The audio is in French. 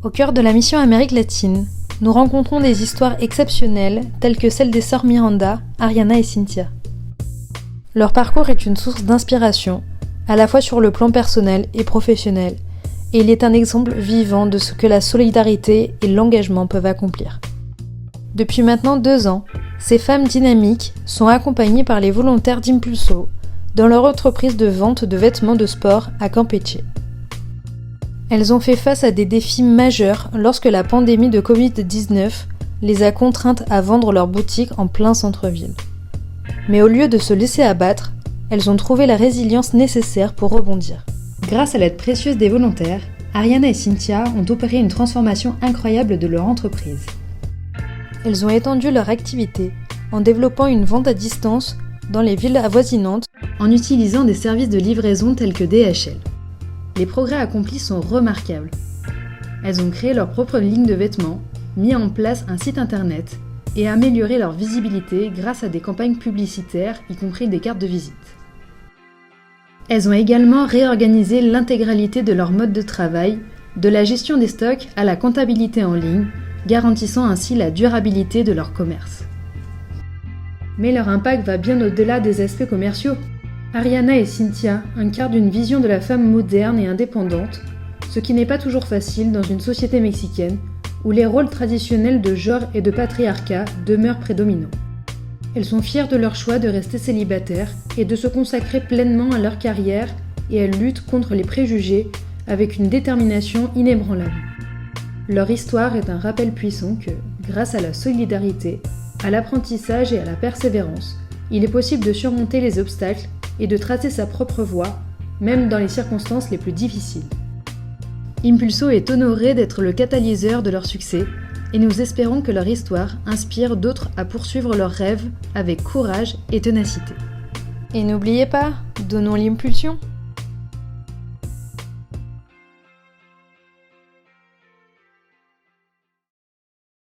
Au cœur de la mission Amérique latine, nous rencontrons des histoires exceptionnelles telles que celle des sœurs Miranda, Ariana et Cynthia. Leur parcours est une source d'inspiration, à la fois sur le plan personnel et professionnel, et il est un exemple vivant de ce que la solidarité et l'engagement peuvent accomplir. Depuis maintenant 2 ans, ces femmes dynamiques sont accompagnées par les volontaires d'Impulso dans leur entreprise de vente de vêtements de sport à Campeche. Elles ont fait face à des défis majeurs lorsque la pandémie de Covid-19 les a contraintes à vendre leurs boutiques en plein centre-ville. Mais au lieu de se laisser abattre, elles ont trouvé la résilience nécessaire pour rebondir. Grâce à l'aide précieuse des volontaires, Ariana et Cynthia ont opéré une transformation incroyable de leur entreprise. Elles ont étendu leur activité en développant une vente à distance dans les villes avoisinantes en utilisant des services de livraison tels que DHL. Les progrès accomplis sont remarquables. Elles ont créé leur propre ligne de vêtements, mis en place un site internet et amélioré leur visibilité grâce à des campagnes publicitaires, y compris des cartes de visite. Elles ont également réorganisé l'intégralité de leur mode de travail, de la gestion des stocks à la comptabilité en ligne, garantissant ainsi la durabilité de leur commerce. Mais leur impact va bien au-delà des aspects commerciaux. Ariana et Cynthia incarnent une vision de la femme moderne et indépendante, ce qui n'est pas toujours facile dans une société mexicaine où les rôles traditionnels de genre et de patriarcat demeurent prédominants. Elles sont fières de leur choix de rester célibataires et de se consacrer pleinement à leur carrière, et elles luttent contre les préjugés avec une détermination inébranlable. Leur histoire est un rappel puissant que, grâce à la solidarité, à l'apprentissage et à la persévérance, il est possible de surmonter les obstacles et de tracer sa propre voie, même dans les circonstances les plus difficiles. Impulso est honoré d'être le catalyseur de leur succès, et nous espérons que leur histoire inspire d'autres à poursuivre leurs rêves avec courage et ténacité. Et n'oubliez pas, donnons l'impulsion!